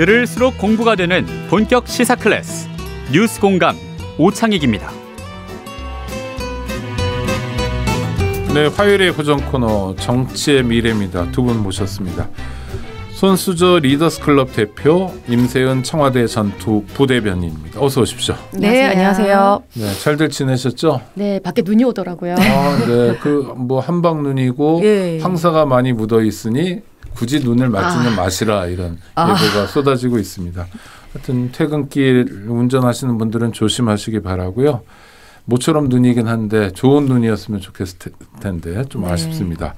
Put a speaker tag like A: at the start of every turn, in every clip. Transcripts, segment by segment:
A: 들을수록 공부가 되는 본격 시사 클래스 뉴스 공감 오창익입니다.
B: 네, 화요일의 고정 코너 정치의 미래입니다. 두 분 모셨습니다. 손수저 리더스클럽 대표 임세은 청와대 전투 부대변인입니다. 어서 오십시오.
C: 네, 안녕하세요.
B: 네, 잘들 지내셨죠?
C: 네, 밖에 눈이 오더라고요.
B: 네, 그 뭐 한방 눈이고
C: 예.
B: 황사가 많이 묻어 있으니 굳이 눈을 맞지는 마시라 이런 예보가 쏟아지고 있습니다. 하여튼 퇴근길 운전하시는 분들은 조심하시기 바라고요. 모처럼 눈이긴 한데 좋은 눈이었으면 좋겠을 텐데 좀 아쉽습니다.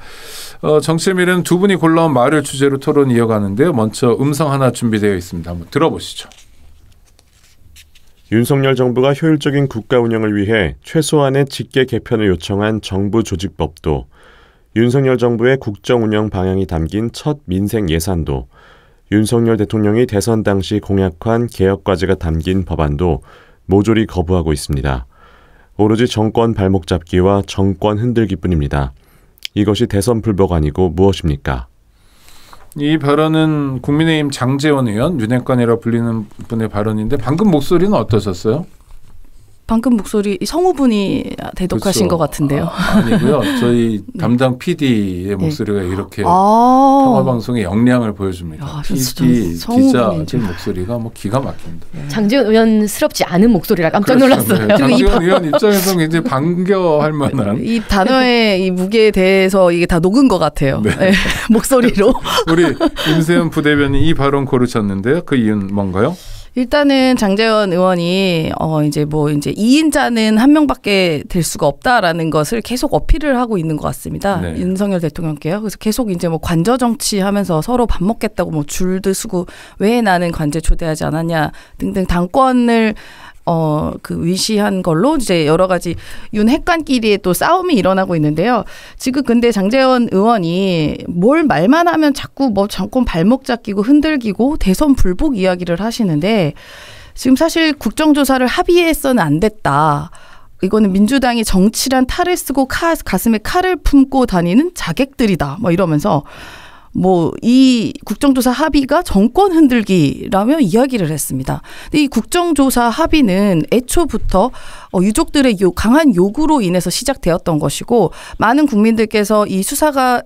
B: 정치의 미래는 두 분이 골라온 말을 주제로 토론 이어가는데요. 먼저 음성 하나 준비되어 있습니다. 한번 들어보시죠.
D: 윤석열 정부가 효율적인 국가 운영을 위해 최소한의 직계 개편을 요청한 정부 조직법도, 윤석열 정부의 국정 운영 방향이 담긴 첫 민생 예산도, 윤석열 대통령이 대선 당시 공약한 개혁 과제가 담긴 법안도 모조리 거부하고 있습니다. 오로지 정권 발목 잡기와 정권 흔들기뿐입니다. 이것이 대선 불복 아니고 무엇입니까?
B: 이 발언은 국민의힘 장제원 의원, 윤핵관이라 불리는 분의 발언인데 방금 목소리는 어떠셨어요?
C: 방금 목소리 성우분이 대독하신 것 같은데요.
B: 아니고요. 저희 담당 PD의 목소리가 이렇게 통화방송의 역량을 보여줍니다. PD, 기자들 목소리가 뭐 기가 막힙니다.
E: 장제원 의원스럽지 않은 목소리라 깜짝 놀랐어요.
B: 네. 장제원 의원 입장에서 굉장히 반겨할 만한.
C: 이 단어의 이 무게에 대해서 이게 다 녹은 것 같아요.
B: 네.
C: 네, 목소리로.
B: 우리 임세은 부대변인 이 발언 고르셨는데요. 그 이유는 뭔가요?
C: 일단은 장제원 의원이 이제 2인자는 한 명밖에 될 수가 없다라는 것을 계속 어필을 하고 있는 것 같습니다.
B: 네.
C: 윤석열 대통령께요. 그래서 계속 이제 뭐 관저 정치하면서 서로 밥 먹겠다고 뭐 줄도 서고 왜 나는 관제 초대하지 않았냐 등등 당권을 위시한 걸로 이제 여러 가지 윤핵관끼리의 또 싸움이 일어나고 있는데요. 지금 근데 장제원 의원이 뭘 말만 하면 자꾸 뭐 정권 발목 잡기고 흔들기고 대선 불복 이야기를 하시는데 지금 사실 국정조사를 합의해서는 안 됐다. 이거는 민주당이 정치란 탈을 쓰고 가슴에 칼을 품고 다니는 자객들이다. 뭐 이러면서 이 국정조사 합의가 정권 흔들기라며 이야기를 했습니다. 근데 이 국정조사 합의는 애초부터 유족들의 강한 요구로 인해서 시작되었던 것이고 많은 국민들께서 이 수사가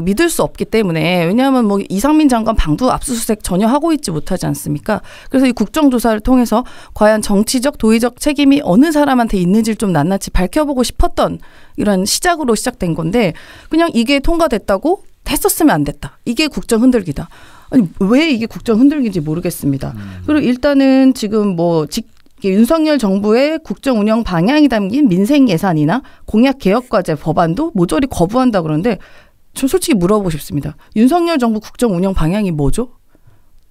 C: 믿을 수 없기 때문에 왜냐하면 이상민 장관 방도 압수수색 전혀 하고 있지 못하지 않습니까? 그래서 이 국정조사를 통해서 과연 정치적 도의적 책임이 어느 사람한테 있는지를 좀 낱낱이 밝혀보고 싶었던 이런 시작으로 시작된 건데 그냥 이게 통과됐다고 했었으면 안 됐다. 이게 국정 흔들기다. 아니 왜 이게 국정 흔들기인지 모르겠습니다. 그리고 일단은 지금 윤석열 정부의 국정 운영 방향이 담긴 민생 예산이나 공약 개혁 과제 법안도 모조리 거부한다 그러는데 저 솔직히 물어보고 싶습니다. 윤석열 정부 국정 운영 방향이 뭐죠?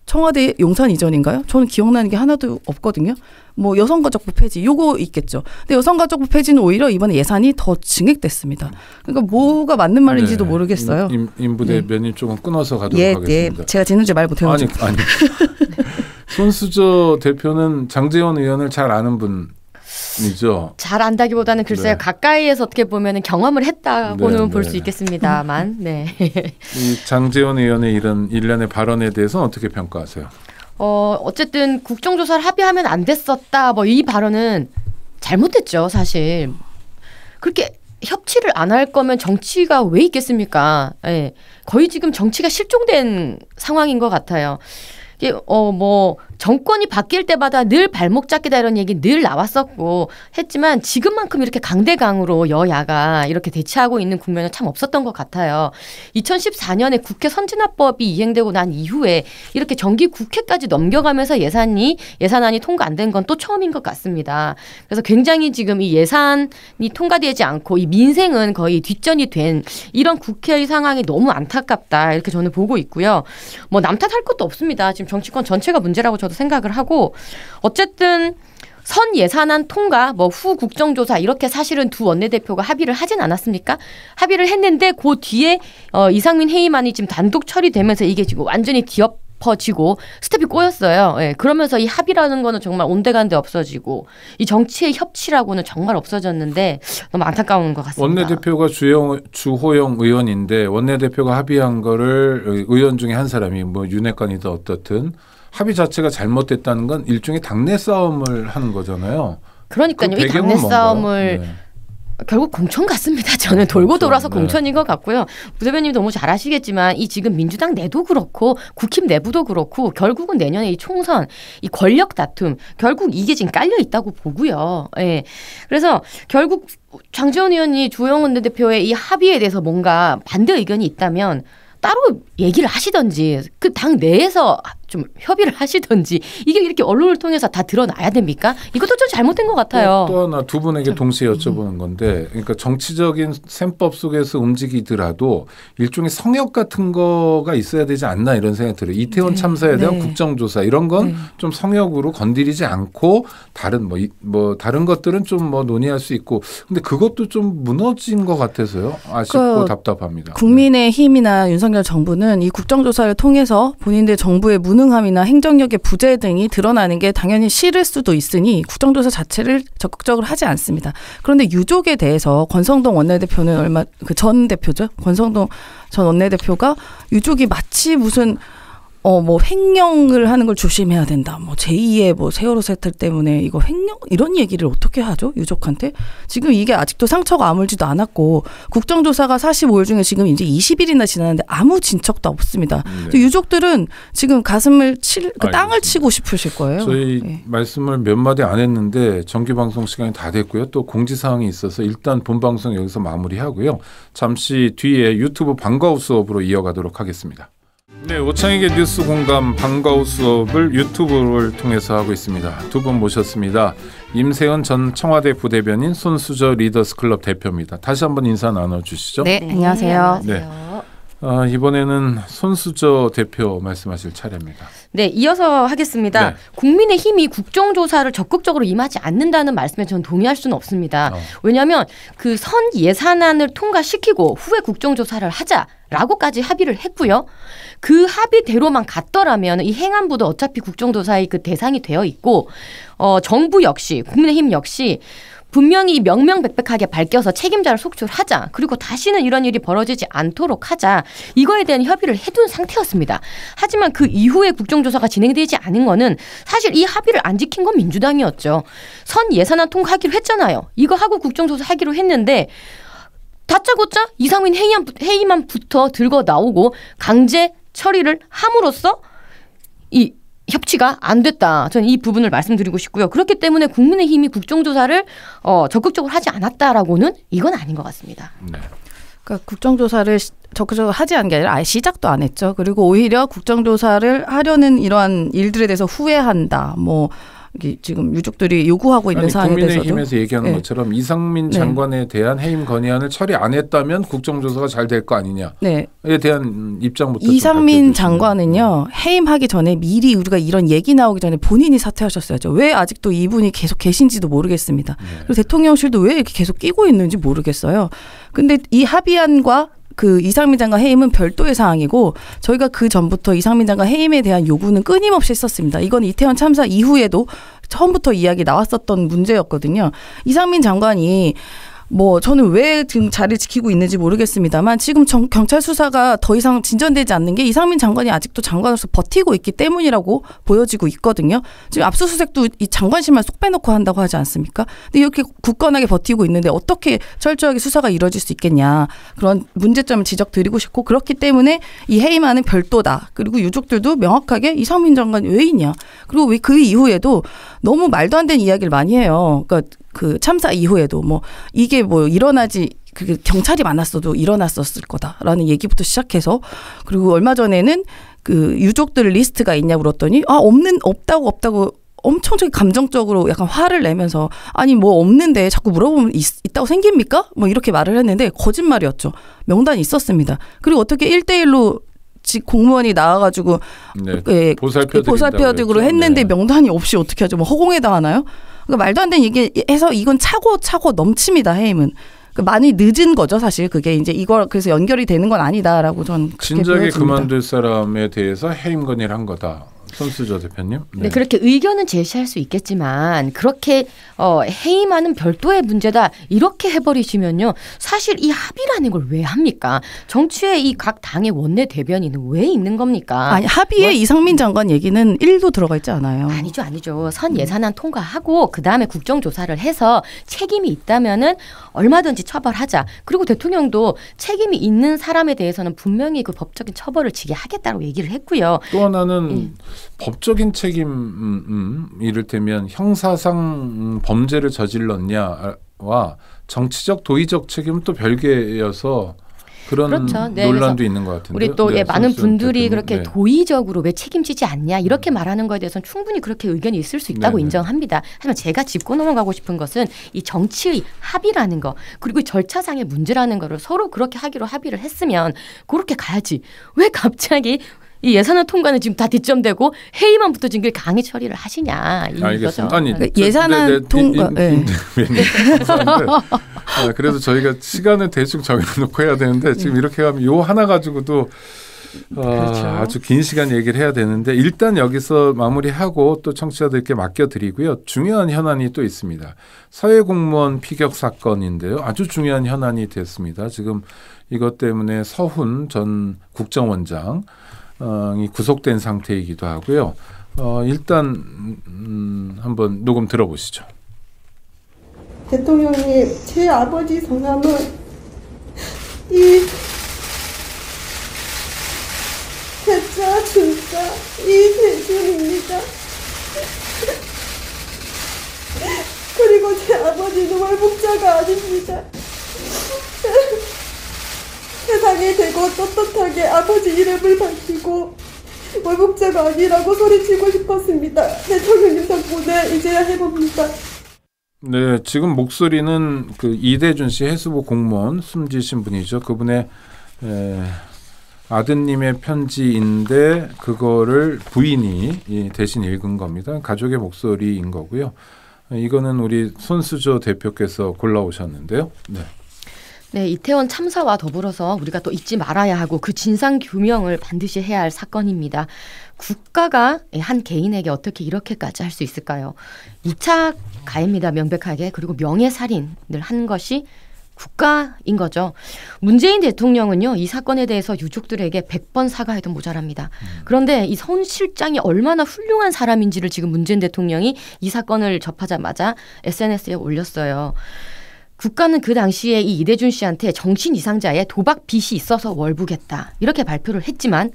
C: 청와대 용산 이전인가요? 저는 기억나는 게 하나도 없거든요. 여성가족부 폐지 요거 있겠죠. 근데 여성가족부 폐지는 오히려 이번에 예산이 더 증액됐습니다. 그러니까 뭐가 맞는 말인지도 모르겠어요.
B: 임 부대변인 조금 끊어서 가도록 하겠습니다.
C: 제가 지난주에 말 못해가지고.
B: 아니. 손수저 대표는 장제원 의원을 잘 아는 분이죠.
E: 잘 안다기보다는 글쎄요. 네. 가까이에서 어떻게 보면 경험을 했다고는 볼 수 있겠습니다만. 네.
B: 이 장제원 의원의 이런 일련의 발언에 대해서는 어떻게 평가하세요?
E: 어쨌든 국정조사를 합의하면 안 됐었다. 이 발언은 잘못됐죠, 사실. 그렇게 협치를 안 할 거면 정치가 왜 있겠습니까? 예. 거의 지금 정치가 실종된 상황인 것 같아요. 이게 정권이 바뀔 때마다 늘 발목 잡기다 이런 얘기 늘 나왔었고 했지만 지금만큼 이렇게 강대강으로 여야가 이렇게 대치하고 있는 국면은 참 없었던 것 같아요. 2014년에 국회 선진화법이 이행되고 난 이후에 이렇게 정기 국회까지 넘겨가면서 예산안이 통과 안 된 건 또 처음인 것 같습니다. 그래서 굉장히 지금 이 예산이 통과되지 않고 이 민생은 거의 뒷전이 된 이런 국회의 상황이 너무 안타깝다 이렇게 저는 보고 있고요. 남 탓할 것도 없습니다. 지금 정치권 전체가 문제라고 저도 생각을 하고 어쨌든 선 예산안 통과 후 국정조사 이렇게 사실은 두 원내대표가 합의를 하진 않았습니까? 합의를 했는데 그 뒤에 이상민 회의만이 지금 단독 처리되면서 이게 지금 완전히 뒤엎어지고 스텝이 꼬였어요. 예, 그러면서 이 합의라는 거는 정말 온데간데 없어지고 이 정치의 협치라고는 정말 없어졌는데 너무 안타까운 것 같습니다.
B: 원내대표가 주호영 의원인데 원내대표가 합의한 거를 의원 중에 한 사람이 윤핵관이든 어떻든 합의 자체가 잘못됐다는 건 일종의 당내 싸움을 하는 거잖아요.
E: 그러니까요.
B: 그
E: 이 당내
B: 배경은
E: 싸움을
B: 네.
E: 결국 공천 같습니다. 저는 돌고 돌아서
B: 네.
E: 공천인 것 같고요. 부대변님 너무 잘 아시겠지만 이 지금 민주당 내도 그렇고 국힘 내부도 그렇고 결국은 내년에 이 총선, 이 권력 다툼 결국 이게 지금 깔려 있다고 보고요. 예. 그래서 결국 장제원 의원이 주호영 원내대표의 이 합의에 대해서 뭔가 반대 의견이 있다면 따로 얘기를 하시던지 그 당 내에서 좀 협의를 하시던지 이게 이렇게 언론을 통해서 다 드러나야 됩니까? 이것도 좀 잘못된 것 같아요.
B: 또 하나 두 분에게 동시에 여쭤보는 건데 그러니까 정치적인 셈법 속에서 움직이더라도 일종의 성역 같은 거가 있어야 되지 않나 이런 생각이 들어요. 이태원 참사에 대한 국정조사 이런 건 좀 성역으로 건드리지 않고 다른 다른 것들은 좀 논의할 수 있고 근데 그것도 좀 무너진 것 같아서요. 아쉽고 답답합니다.
C: 국민의힘이나 윤석열 정부는 이 국정조사를 통해서 본인들 정부의 무능함이나 행정력의 부재 등이 드러나는 게 당연히 싫을 수도 있으니 국정조사 자체를 적극적으로 하지 않습니다. 그런데 유족에 대해서 권성동 원내대표는 전 대표죠. 권성동 전 원내대표가 유족이 마치 무슨 횡령을 하는 걸 조심해야 된다. 제2의 세월호 사태 때문에 이거 횡령 이런 얘기를 어떻게 하죠? 유족한테. 지금 이게 아직도 상처가 아물지도 않았고 국정조사가 45일 중에 지금 이제 20일이나 지났는데 아무 진척도 없습니다. 네. 유족들은 지금 가슴을 땅을 치고 싶으실 거예요.
B: 저희 말씀을 몇 마디 안 했는데 정규방송 시간이 다 됐고요. 또 공지사항이 있어서 일단 본방송 여기서 마무리하고요. 잠시 뒤에 유튜브 방과후 수업으로 이어가도록 하겠습니다. 네, 오창익의 뉴스 공감 방과후 수업을 유튜브를 통해서 하고 있습니다. 두 분 모셨습니다. 임세은 전 청와대 부대변인, 손수저 리더스클럽 대표입니다. 다시 한번 인사 나눠주시죠.
C: 네, 안녕하세요.
B: 네. 이번에는 손수저 대표 말씀하실 차례입니다.
E: 네, 이어서 하겠습니다. 네. 국민의힘이 국정조사를 적극적으로 임하지 않는다는 말씀에 저는 동의할 수는 없습니다. 왜냐하면 그 선 예산안을 통과시키고 후에 국정조사를 하자라고까지 합의를 했고요. 그 합의대로만 갔더라면 이 행안부도 어차피 국정조사의 그 대상이 되어 있고 정부 역시 국민의힘 역시 분명히 명명백백하게 밝혀서 책임자를 속출하자. 그리고 다시는 이런 일이 벌어지지 않도록 하자. 이거에 대한 협의를 해둔 상태였습니다. 하지만 그 이후에 국정조사가 진행되지 않은 거는 사실 이 합의를 안 지킨 건 민주당이었죠. 선 예산안 통과하기로 했잖아요. 이거 하고 국정조사 하기로 했는데 다짜고짜 이상민 회의만부터 들고 나오고 강제 처리를 함으로써 이 협치가 안 됐다. 저는 이 부분을 말씀드리고 싶고요. 그렇기 때문에 국민의힘이 국정조사를 적극적으로 하지 않았다라고는 이건 아닌 것 같습니다. 네.
C: 그러니까 국정조사를 적극적으로 하지 않은 게 아니라 아예 시작도 안 했죠. 그리고 오히려 국정조사를 하려는 이러한 일들에 대해서 후회한다. 지금 유족들이 요구하고 있는 사항에 대해서도
B: 국민의힘에서 얘기하는 것처럼 이상민 장관에 대한 해임 건의안을 처리 안 했다면 국정조사가 잘 될 거 아니냐에 대한 입장부터
C: 이상민 장관은요. 해임하기 전에 미리 우리가 이런 얘기 나오기 전에 본인이 사퇴하셨어야죠. 왜 아직도 이분이 계속 계신지도 모르겠습니다. 그리고 대통령실도 왜 이렇게 계속 끼고 있는지 모르겠어요. 근데 이 합의안과 그 이상민 장관 해임은 별도의 사항이고 저희가 그 전부터 이상민 장관 해임에 대한 요구는 끊임없이 했었습니다. 이건 이태원 참사 이후에도 처음부터 이야기 나왔었던 문제였거든요. 이상민 장관이 저는 왜 지금 자리를 지키고 있는지 모르겠습니다만 지금 경찰 수사가 더 이상 진전되지 않는 게 이상민 장관이 아직도 장관으로서 버티고 있기 때문이라고 보여지고 있거든요. 지금 압수수색도 이 장관실만 쏙 빼놓고 한다고 하지 않습니까? 근데 이렇게 굳건하게 버티고 있는데 어떻게 철저하게 수사가 이루어질 수 있겠냐. 그런 문제점을 지적드리고 싶고 그렇기 때문에 이 해임안은 별도다. 그리고 유족들도 명확하게 이상민 장관이 왜 있냐. 그리고 왜 그 이후에도 너무 말도 안 되는 이야기를 많이 해요. 그러니까 그 참사 이후에도 이게 일어나지 그 경찰이 많았어도 일어났었을 거다라는 얘기부터 시작해서 그리고 얼마 전에는 그 유족들 리스트가 있냐고 물었더니 없다고 엄청 감정적으로 약간 화를 내면서 아니 없는데 자꾸 물어보면 있다고 생깁니까? 이렇게 말을 했는데 거짓말이었죠. 명단이 있었습니다. 그리고 어떻게 1대1로 공무원이 나와가지고 보살펴드기로 했는데 명단이 없이 어떻게 하죠? 허공에 당하나요? 그러니까 말도 안 되는 얘기해서 이건 차고 넘칩니다. 해임은. 그러니까 많이 늦은 거죠. 사실 그게 이제 이걸 그래서 연결이 되는 건 아니다라고 저는
B: 진작에 그만둘 사람에 대해서 해임 건의를 한 거다. 손수저 대표님.
E: 네, 그렇게 의견은 제시할 수 있겠지만 그렇게 해임하는 별도의 문제다 이렇게 해버리시면요. 사실 이 합의라는 걸 왜 합니까? 정치에 이 각 당의 원내 대변인은 왜 있는 겁니까?
C: 아니 합의에 이상민 장관 얘기는 1도 들어가 있지 않아요.
E: 아니죠. 선 예산안 통과하고 그 다음에 국정조사를 해서 책임이 있다면은 얼마든지 처벌하자. 그리고 대통령도 책임이 있는 사람에 대해서는 분명히 그 법적인 처벌을 지게 하겠다고 얘기를 했고요.
B: 또 하나는 법적인 책임, 이를테면 형사상 범죄를 저질렀냐와 정치적 도의적 책임은 또 별개여서 그런
E: 그렇죠. 네,
B: 논란도 있는 것 같은데
E: 우리 또 많은 분들이 그렇게 도의적으로 왜 책임지지 않냐 이렇게 말하는 거에 대해서는 충분히 그렇게 의견이 있을 수 있다고 인정합니다. 하지만 제가 짚고 넘어가고 싶은 것은 이 정치의 합의라는 거 그리고 절차상의 문제라는 거를 서로 그렇게 하기로 합의를 했으면 그렇게 가야지. 왜 갑자기 이 예산안 통과는 지금 다 뒷점되고 회의만부터 지금 강의 처리를 하시냐 이거죠.
B: 알겠습니다. 아니
C: 예산안 통과.
B: 그래서 저희가 시간을 대충 정해놓고 해야 되는데 지금 이렇게 하면 요 하나 가지고도 그렇죠. 아주 긴 시간 얘기를 해야 되는데 일단 여기서 마무리하고 또 청취자들께 맡겨드리고요. 중요한 현안이 또 있습니다. 서해 공무원 피격 사건인데요. 아주 중요한 현안이 됐습니다. 지금 이것 때문에 서훈 전 국정원장 이 구속된 상태이기도 하고요. 일단 한번 녹음 들어보시죠.
F: 대통령님, 제 아버지 성함은 이태자 준자 이대준입니다. 그리고 제 아버지는 월북자가 아닙니다. 세상에 대고 떳떳하게 아버지 이름을 밝히고 월북자가 아니라고 소리치고 싶었습니다. 대통령님 덕분에 이제야 해봅니다.
B: 네, 지금 목소리는 그 이대준 씨 해수부 공무원 숨지신 분이죠. 그분의 아드님의 편지인데 그거를 부인이 대신 읽은 겁니다. 가족의 목소리인 거고요. 이거는 우리 손수저 대표께서 골라오셨는데요.
E: 네, 이태원 참사와 더불어서 우리가 또 잊지 말아야 하고 그 진상 규명을 반드시 해야 할 사건입니다. 국가가 한 개인에게 어떻게 이렇게까지 할 수 있을까요? 2차 가해입니다. 명백하게. 그리고 명예살인을 한 것이 국가인 거죠. 문재인 대통령은요. 이 사건에 대해서 유족들에게 100번 사과해도 모자랍니다. 그런데 이 선 실장이 얼마나 훌륭한 사람인지를 지금 문재인 대통령이 이 사건을 접하자마자 SNS에 올렸어요. 국가는 그 당시에 이 이대준 씨한테 정신 이상자의 도박 빚이 있어서 월북했다. 이렇게 발표를 했지만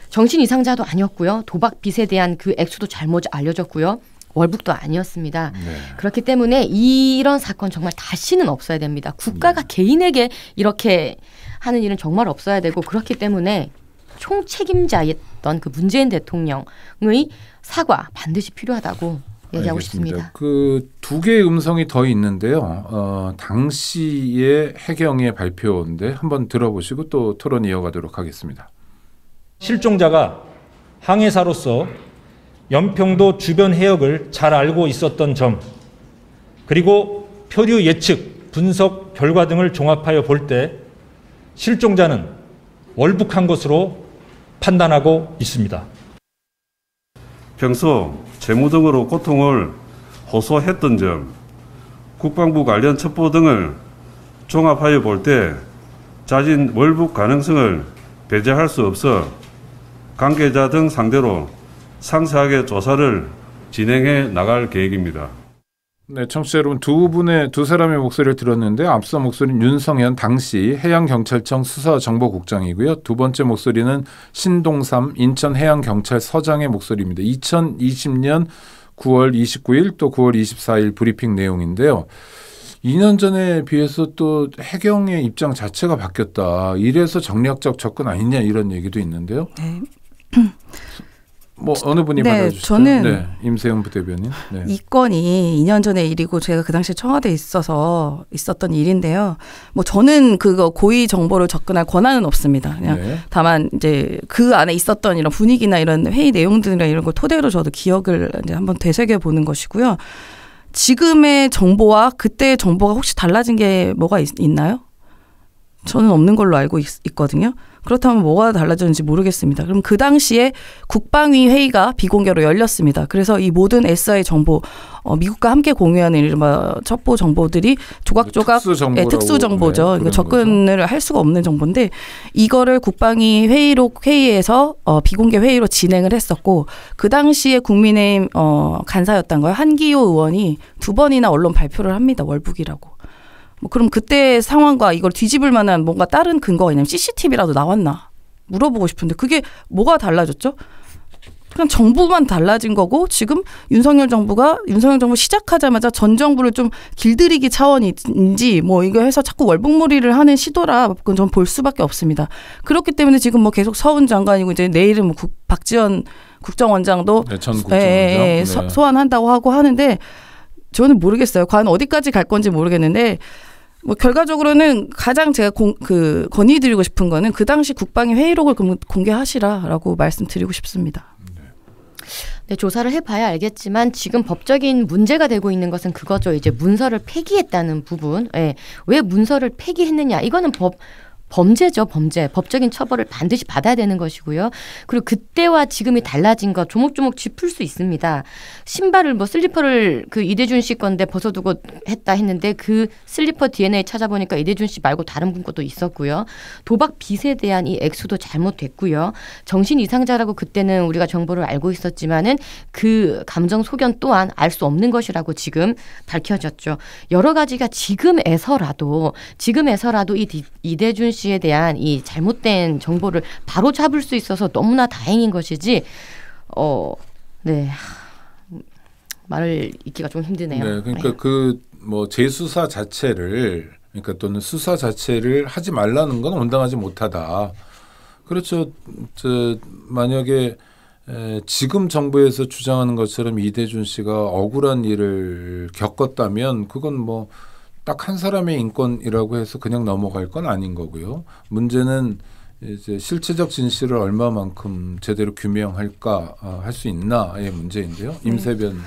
E: 정신 이상자도 아니었고요. 도박 빚에 대한 그 액수도 잘못 알려졌고요. 월북도 아니었습니다. 그렇기 때문에 이런 사건 정말 다시는 없어야 됩니다. 국가가 개인에게 이렇게 하는 일은 정말 없어야 되고 그렇기 때문에 총책임자였던 그 문재인 대통령의 사과 반드시 필요하다고 얘기하고
B: 알겠습니다.
E: 싶습니다.
B: 그 두 개의 음성이 더 있는데요. 당시의 해경의 발표인데 한번 들어보시고 또 토론 이어가도록 하겠습니다.
G: 실종자가 항해사로서 연평도 주변 해역을 잘 알고 있었던 점, 그리고 표류 예측, 분석 결과 등을 종합하여 볼 때 실종자는 월북한 것으로 판단하고 있습니다.
H: 평소 재무 등으로 고통을 호소했던 점, 국방부 관련 첩보 등을 종합하여 볼 때 자진 월북 가능성을 배제할 수 없어 관계자 등 상대로 상세하게 조사를 진행해 나갈 계획입니다.
B: 네, 청취자 여러분 두 사람의 목소리를 들었는데 앞서 목소리는 윤성현 당시 해양경찰청 수사정보국장이고요. 두 번째 목소리는 신동삼 인천해양경찰서장의 목소리입니다. 2020년 9월 29일 또 9월 24일 브리핑 내용인데요. 2년 전에 비해서 또 해경의 입장 자체가 바뀌었다. 이래서 정략적 접근 아니냐 이런 얘기도 있는데요.
C: 네.
B: 뭐 어느 분이 받아주시죠?
C: 저는
B: 임세영 부대변인.
C: 이 건이 2년 전의 일이고 제가 그 당시에 청와대에 있어서 있었던 일인데요. 뭐 저는 그거 고의 정보를 접근할 권한은 없습니다. 그냥 다만 이제 그 안에 있었던 이런 분위기나 이런 회의 내용들이나 이런 걸 토대로 저도 기억을 이제 한번 되새겨 보는 것이고요. 지금의 정보와 그때의 정보가 혹시 달라진 게 뭐가 있나요? 저는 없는 걸로 알고 있거든요. 그렇다면 뭐가 달라졌는지 모르겠습니다. 그럼 그 당시에 국방위 회의가 비공개로 열렸습니다. 그래서 이 모든 SI 정보, 미국과 함께 공유하는 이른바 첩보 정보들이 조각조각 특수 정보죠. 그러니까 접근을 할 수가 없는 정보인데 이거를 국방위 회의에서 비공개 회의로 진행을 했었고 그 당시에 국민의힘 간사였던 거예요. 한기호 의원이 2번이나 언론 발표를 합니다. 월북이라고. 뭐 그럼 그때 상황과 이걸 뒤집을 만한 뭔가 다른 근거가 있냐면 CCTV라도 나왔나 물어보고 싶은데 그게 뭐가 달라졌죠? 그냥 정부만 달라진 거고 지금 윤석열 정부 시작하자마자 전 정부를 좀 길들이기 차원인지 뭐 이거 해서 자꾸 월북몰이를 하는 시도라 그건 전 볼 수밖에 없습니다. 그렇기 때문에 지금 뭐 계속 서훈 장관이고 이제 내일은 뭐 박지원 국정원장도
B: 전 국정원장
C: 소환한다고 하고 하는데 저는 모르겠어요. 과연 어디까지 갈 건지 모르겠는데 뭐 결과적으로는 가장 제가 건의드리고 싶은 거는 그 당시 국방위 회의록을 공개하시라라고 말씀드리고 싶습니다.
E: 네, 조사를 해봐야 알겠지만 지금 법적인 문제가 되고 있는 것은 그거죠. 이제 문서를 폐기했다는 부분. 네. 왜 문서를 폐기했느냐. 이거는 범죄죠, 범죄. 법적인 처벌을 반드시 받아야 되는 것이고요. 그리고 그때와 지금이 달라진 것 조목조목 짚을 수 있습니다. 신발을 슬리퍼를 이대준 씨 건데 벗어두고 했다 했는데 그 슬리퍼 DNA 찾아보니까 이대준 씨 말고 다른 분 것도 있었고요. 도박 빚에 대한 이 액수도 잘못됐고요. 정신 이상자라고 그때는 우리가 정보를 알고 있었지만은 그 감정 소견 또한 알 수 없는 것이라고 지금 밝혀졌죠. 여러 가지가 지금에서라도 이 이대준 씨에 대한 이 잘못된 정보를 바로 잡을 수 있어서 너무나 다행인 것이지 네. 말을 잇기가 좀 힘드네요.
B: 네, 그러니까 재수사 자체를 그러니까 또는 수사 자체를 하지 말라는 건 온당하지 못하다. 그렇죠. 만약에 지금 정부에서 주장하는 것처럼 이대준 씨가 억울한 일을 겪었다면 그건 뭐 딱 한 사람의 인권이라고 해서 그냥 넘어갈 건 아닌 거고요. 문제는 이제 실체적 진실을 얼마만큼 제대로 규명할까 할 수 있나의 문제인데요. 임세현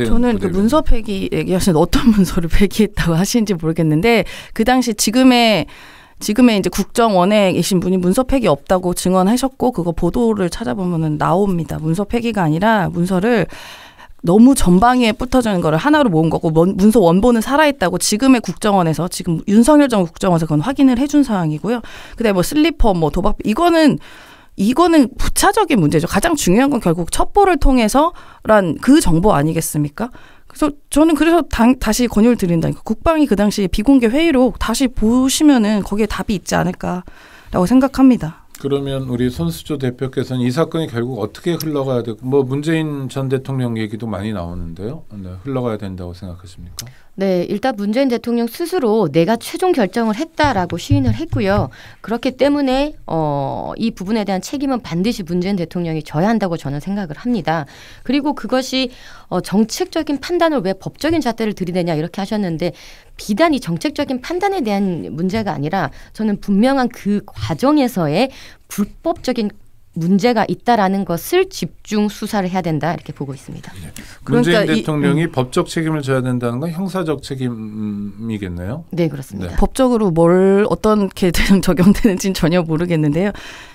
C: 저는 그 문서 폐기 얘기하신 어떤 문서를 폐기했다고 하시는지 모르겠는데 그 당시 지금의 이제 국정원에 계신 분이 문서 폐기 없다고 증언하셨고 그거 보도를 찾아보면은 나옵니다. 문서 폐기가 아니라 문서를 너무 전방위에 붙어져 있는 거를 하나로 모은 거고 문서 원본은 살아있다고 지금의 국정원에서 지금 윤석열 정부 국정원에서 그건 확인을 해준 상황이고요. 그다음에 뭐 슬리퍼 도박 이거는 부차적인 문제죠. 가장 중요한 건 결국 첩보를 통해서란 그 정보 아니겠습니까? 그래서 저는 다시 권유를 드린다니까. 국방위 그 당시 비공개 회의록 다시 보시면은 거기에 답이 있지 않을까라고 생각합니다.
B: 그러면 우리 손수조 대표께서는 이 사건이 결국 어떻게 흘러가야 되고 문재인 전 대통령 얘기도 많이 나오는데요. 네, 흘러가야 된다고 생각하십니까?
E: 네, 일단 문재인 대통령 스스로 내가 최종 결정을 했다라고 시인을 했고요. 그렇기 때문에 이 부분에 대한 책임은 반드시 문재인 대통령이 져야 한다고 저는 생각을 합니다. 그리고 그것이 정책적인 판단을 왜 법적인 잣대를 들이대냐 이렇게 하셨는데 비단 이 정책적인 판단에 대한 문제가 아니라 저는 분명한 그 과정에서의 불법적인 문제가 있다라는 것을 집중 수사를 해야 된다 이렇게 보고 있습니다.
B: 네. 문재인 대통령이 법적 책임을 져야 된다는 건 형사적 책임이겠네요.
E: 네, 그렇습니다.
B: 네.
C: 법적으로 어떻게 적용되는지는 전혀 모르겠는데요.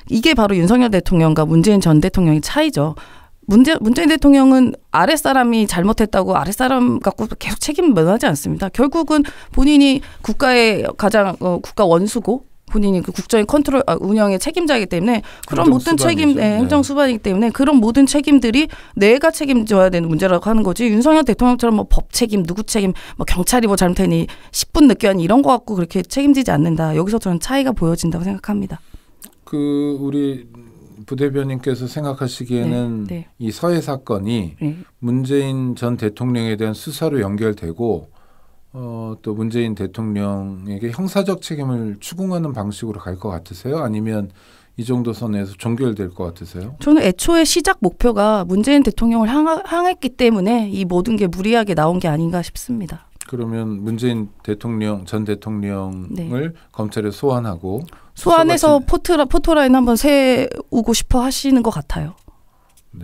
C: 이게 바로 윤석열 대통령과 문재인 전 대통령의 차이죠. 문재인 대통령은 아랫사람이 잘못했다고 아랫사람 갖고 계속 책임을 면하지 않습니다. 결국은 본인이 국가의 가장 국가 원수고 본인이 그 국정의 컨트롤 운영의 책임자이기 때문에 그런 모든 책임 행정 수반이기 때문에 그런 모든 책임들이 내가 책임져야 되는 문제라고 하는 거지. 윤석열 대통령처럼 법 책임, 누구 책임, 경찰이 잘못했니 10분 늦게 하니 이런 거 갖고 그렇게 책임지지 않는다. 여기서 저는 차이가 보여진다고 생각합니다.
B: 우리 부대변인께서 생각하시기에는
C: 네.
B: 이 서해 사건이 문재인 전 대통령에 대한 수사로 연결되고 또 문재인 대통령에게 형사적 책임을 추궁하는 방식으로 갈 것 같으세요? 아니면 이 정도 선에서 종결될 것 같으세요? 저는
C: 애초에 시작 목표가 문재인 대통령을 향했기 때문에 이 모든 게 무리하게 나온 게 아닌가 싶습니다.
B: 그러면 문재인 전 대통령을 검찰에 소환하고
C: 소환해서 포토라인 한번 세우고 싶어 하시는 것 같아요.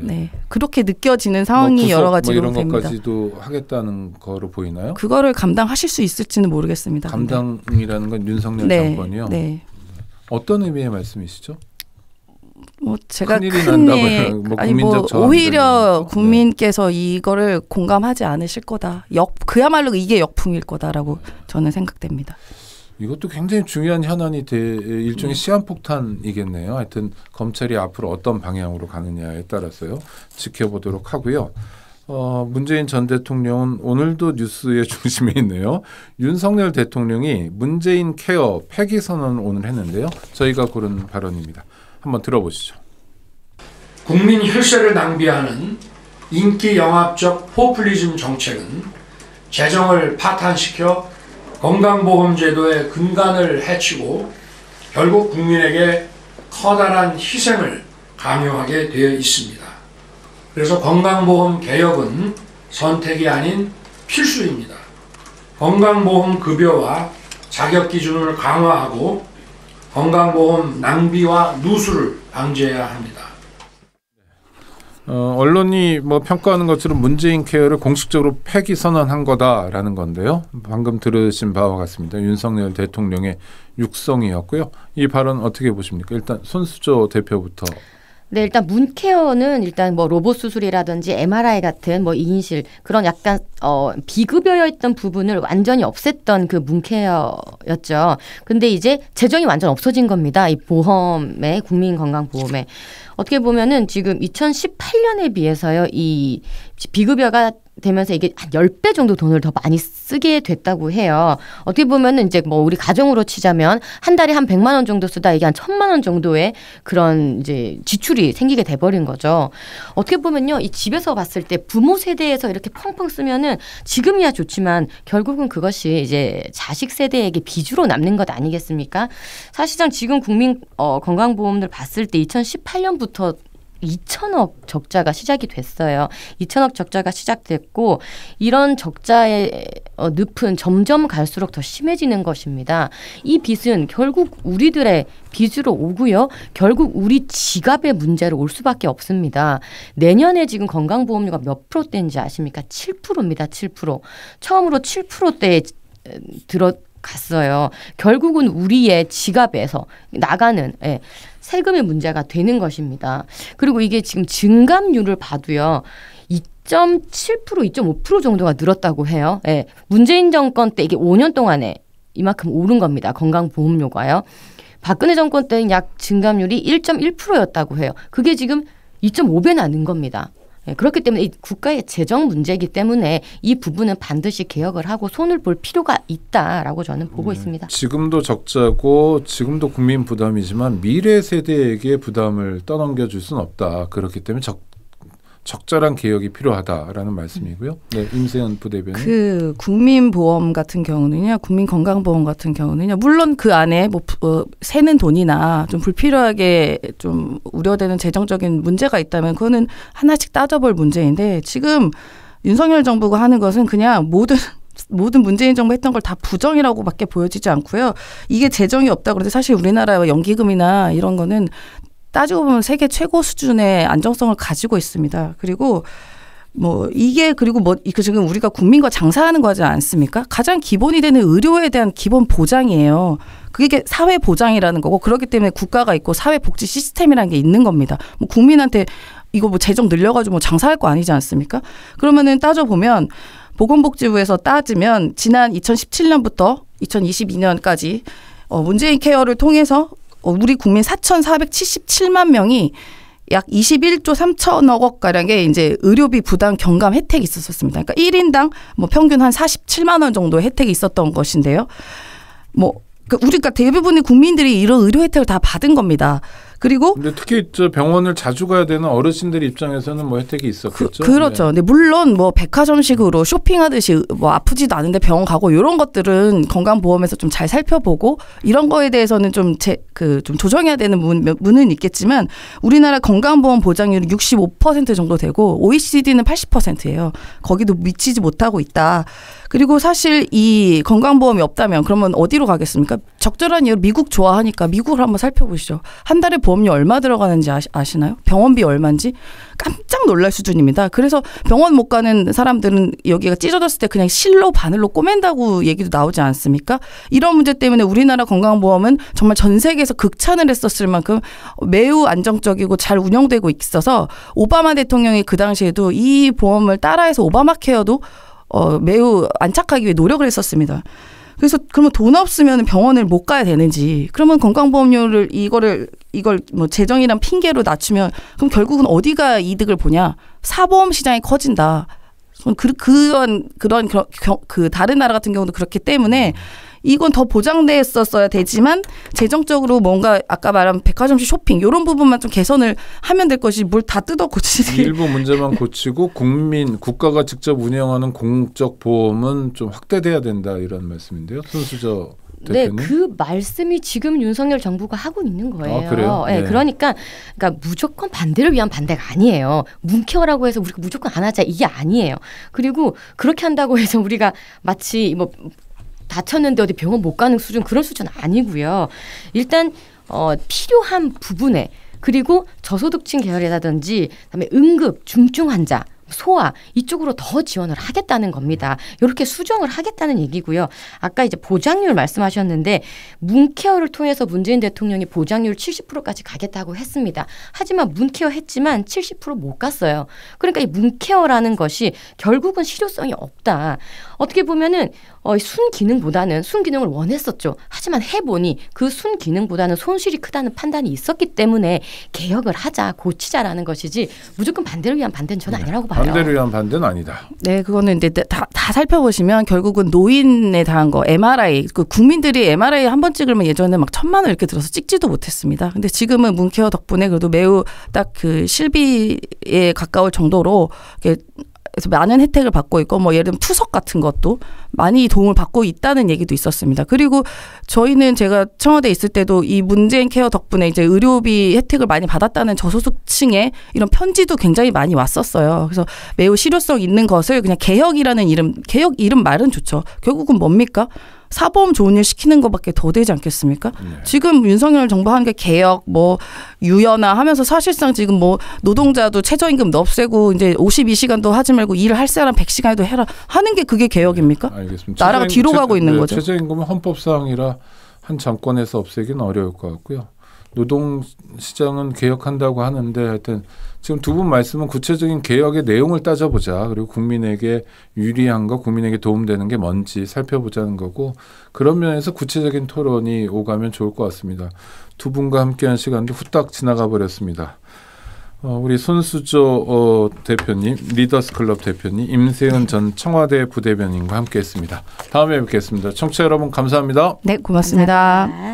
C: 네. 그렇게 느껴지는 상황이 여러 가지로
B: 이런
C: 됩니다.
B: 것까지도 하겠다는 거로 보이나요?
C: 그거를 감당하실 수 있을지는 모르겠습니다.
B: 감당이라는 건 윤석열
C: 네.
B: 정권이요?
C: 네.
B: 어떤 의미의 말씀이시죠?
C: 뭐 제가
B: 큰일이 난다고요. 국민적 저항이라는
C: 오히려
B: 거죠?
C: 국민께서 이거를 공감하지 않으실 거다. 그야말로 이게 역풍일 거다라고 저는 생각됩니다.
B: 이것도 굉장히 중요한 현안이 일종의 시한폭탄이겠네요. 하여튼 검찰이 앞으로 어떤 방향으로 가느냐에 따라서요. 지켜보도록 하고요. 문재인 전 대통령은 오늘도 뉴스의 중심에 있네요. 윤석열 대통령이 문재인 케어 폐기 선언을 오늘 했는데요. 저희가 고른 발언입니다. 한번 들어보시죠.
I: 국민 혈세를 낭비하는 인기 영합적 포퓰리즘 정책은 재정을 파탄시켜 건강보험제도의 근간을 해치고 결국 국민에게 커다란 희생을 강요하게 되어 있습니다. 그래서 건강보험 개혁은 선택이 아닌 필수입니다. 건강보험 급여와 자격 기준을 강화하고 건강보험 낭비와 누수를 방지해야 합니다.
B: 언론이 평가하는 것처럼 문재인 케어를 공식적으로 폐기 선언한 거다라는 건데요. 방금 들으신 바와 같습니다. 윤석열 대통령의 육성이었고요. 이 발언 어떻게 보십니까? 일단 손수조 대표부터.
E: 네, 일단 문케어는 일단 로봇 수술이라든지 MRI 같은 2인실 그런 약간 비급여였던 부분을 완전히 없앴던 그 문케어였죠. 근데 이제 재정이 완전 없어진 겁니다. 이 보험에, 국민건강보험에. 어떻게 보면은 지금 2018년에 비해서요, 이 비급여가 되면서 이게 한 10배 정도 돈을 더 많이 쓰게 됐다고 해요. 어떻게 보면은 이제 우리 가정으로 치자면 한 달에 한 100만 원 정도 쓰다 이게 한 1000만 원 정도의 그런 이제 지출이 생기게 돼버린 거죠. 어떻게 보면요, 이 집에서 봤을 때 부모 세대에서 이렇게 펑펑 쓰면은 지금이야 좋지만 결국은 그것이 이제 자식 세대에게 빚으로 남는 것 아니겠습니까? 사실상 지금 국민 건강보험을 봤을 때 2018년부터 2천억 적자가 시작이 됐어요. 2천억 적자가 시작됐고 이런 적자의 늪은 점점 갈수록 더 심해지는 것입니다. 이 빚은 결국 우리들의 빚으로 오고요. 결국 우리 지갑의 문제로 올 수밖에 없습니다. 내년에 지금 건강보험료가 몇 프로대인지 아십니까? 7%입니다. 7%. 처음으로 7%대에 들어갔어요. 결국은 우리의 지갑에서 나가는 세금의 문제가 되는 것입니다. 그리고 이게 지금 증감률을 봐도요. 2.7%, 2.5% 정도가 늘었다고 해요. 문재인 정권 때 이게 5년 동안에 이만큼 오른 겁니다. 건강보험료가요. 박근혜 정권 때는 약 증감률이 1.1%였다고 해요. 그게 지금 2.5배나 는 겁니다. 그렇기 때문에 이 국가의 재정 문제이기 때문에 이 부분은 반드시 개혁을 하고 손을 볼 필요가 있다라고 저는 보고 있습니다.
B: 지금도 적자고 지금도 국민 부담이지만 미래 세대에게 부담을 떠넘겨 줄 수는 없다. 그렇기 때문에 적절한 개혁이 필요하다라는 말씀이고요. 네, 임세연 부대변인.
C: 그 국민보험 같은 경우는요, 국민건강보험 같은 경우는요, 물론 그 안에 새는 돈이나 좀 불필요하게 좀 우려되는 재정적인 문제가 있다면 그거는 하나씩 따져볼 문제인데 지금 윤석열 정부가 하는 것은 그냥 모든 문재인 정부 했던 걸 다 부정이라고밖에 보여지지 않고요. 이게 재정이 없다고 그러는데 사실 우리나라 연기금이나 이런 거는 따지고 보면 세계 최고 수준의 안정성을 가지고 있습니다. 그리고 이게 지금 우리가 국민과 장사하는 거지 않습니까? 가장 기본이 되는 의료에 대한 기본 보장이에요. 그게 사회 보장이라는 거고 그렇기 때문에 국가가 있고 사회 복지 시스템이라는 게 있는 겁니다. 국민한테 이거 재정 늘려가지고 장사할 거 아니지 않습니까? 그러면은 따져보면 보건복지부에서 따지면 지난 2017년부터 2022년까지 문재인 케어를 통해서 우리 국민 4,477만 명이 약 21조 3천억 원가량의 이제 의료비 부담 경감 혜택이 있었습니다. 그러니까 1인당 평균 한 47만 원 정도의 혜택이 있었던 것인데요. 우리가 대부분의 국민들이 이런 의료 혜택을 다 받은 겁니다. 그리고
B: 근데 특히 병원을 자주 가야 되는 어르신들 입장에서는 혜택이 있었겠죠.
C: 그렇죠. 근데 물론 백화점식으로 쇼핑하듯이 아프지도 않은데 병원 가고 이런 것들은 건강보험에서 좀 잘 살펴보고 이런 거에 대해서는 좀 조정해야 되는 문은 있겠지만 우리나라 건강보험 보장률이 65% 정도 되고 OECD는 80%예요. 거기도 미치지 못하고 있다. 그리고 사실 이 건강보험이 없다면 그러면 어디로 가겠습니까? 적절한 이유로 미국 좋아하니까 미국을 한번 살펴보시죠. 한 달에 보험 보험료 얼마 들어가는지 아시나요? 병원비 얼마인지 깜짝 놀랄 수준입니다. 그래서 병원 못 가는 사람들은 여기가 찢어졌을 때 그냥 실로 바늘로 꼬맨다고 얘기도 나오지 않습니까? 이런 문제 때문에 우리나라 건강보험은 정말 전 세계에서 극찬을 했었을 만큼 매우 안정적이고 잘 운영되고 있어서 오바마 대통령이 그 당시에도 이 보험을 따라해서 오바마 케어도 매우 안착하기 위해 노력을 했었습니다. 그래서 그러면 돈 없으면 병원을 못 가야 되는지, 그러면 건강보험료를 이걸 뭐 재정이란 핑계로 낮추면 그럼 결국은 어디가 이득을 보냐? 사보험 시장이 커진다. 그런 다른 나라 같은 경우도 그렇기 때문에 이건 더 보장됐었어야 되지만 재정적으로 뭔가 아까 말한 백화점식 쇼핑 이런 부분만 좀 개선을 하면 될 것이 뭘 다 뜯어 고치지.
B: 일부 문제만 고치고 국가가 직접 운영하는 공적 보험은 좀 확대돼야 된다 이런 말씀인데요. 손수저 대표님.
E: 네, 그 말씀이 지금 윤석열 정부가 하고 있는 거예요.
B: 아, 그래요?
E: 네,
B: 네.
E: 그러니까 무조건 반대를 위한 반대가 아니에요. 문케어라고 해서 우리가 무조건 안 하자 이게 아니에요. 그리고 그렇게 한다고 해서 우리가 마치 뭐 다쳤는데 어디 병원 못 가는 수준 그런 수준 아니고요. 일단 필요한 부분에 그리고 저소득층 계열이라든지 그다음에 응급 중증 환자 소아 이쪽으로 더 지원을 하겠다는 겁니다. 이렇게 수정을 하겠다는 얘기고요. 아까 이제 보장률 말씀하셨는데 문케어를 통해서 문재인 대통령이 보장률 70%까지 가겠다고 했습니다. 하지만 문케어 했지만 70% 못 갔어요. 그러니까 이 문케어라는 것이 결국은 실효성이 없다. 어떻게 보면은 순기능보다는 순기능을 원했었죠. 하지만 해보니 그 순기능보다는 손실이 크다는 판단이 있었기 때문에 개혁을 하자, 고치자라는 것이지 무조건 반대를 위한 반대는 저는 아니라고 봐요.
B: 반대를 위한 반대는 아니다.
C: 네, 그거는 이제 다 살펴보시면 결국은 노인에 대한 거 MRI, 그 국민들이 MRI 한 번 찍으면 예전에 막 1,000만 원 이렇게 들어서 찍지도 못했습니다. 근데 지금은 문케어 덕분에 그래도 매우 딱 그 실비에 가까울 정도로 그래서 많은 혜택을 받고 있고 뭐 예를 들면 투석 같은 것도 많이 도움을 받고 있다는 얘기도 있었습니다. 그리고 저희는 제가 청와대에 있을 때도 이 문재인 케어 덕분에 이제 의료비 혜택을 많이 받았다는 저소득층의 이런 편지도 굉장히 많이 왔었어요. 그래서 매우 실효성 있는 것을 그냥 개혁이라는 개혁 이름 말은 좋죠. 결국은 뭡니까? 사보험 좋은 일 시키는 것밖에 더 되지 않겠습니까? 네. 지금 윤석열 정부 하는 게 개혁, 뭐 유연화 하면서 사실상 지금 뭐 노동자도 최저임금도 없애고 이제 52시간도 하지 말고 일을 할 사람 100시간에도 해라 하는 게 그게 개혁입니까?
B: 네, 알겠습니다.
C: 나라가 뒤로 가고 있는 거죠.
B: 최저임금은 헌법사항이라 한 정권에서 없애기는 어려울 것 같고요. 노동시장은 개혁한다고 하는데 하여튼 지금 두 분 말씀은 구체적인 개혁의 내용을 따져보자. 그리고 국민에게 유리한 거, 국민에게 도움되는 게 뭔지 살펴보자는 거고 그런 면에서 구체적인 토론이 오가면 좋을 것 같습니다. 두 분과 함께한 시간도 후딱 지나가 버렸습니다. 우리 손수저 대표님, 리더스클럽 대표님, 임세은 전 청와대 부대변인과 함께했습니다. 다음에 뵙겠습니다. 청취자 여러분 감사합니다.
C: 네, 고맙습니다.
E: 감사합니다.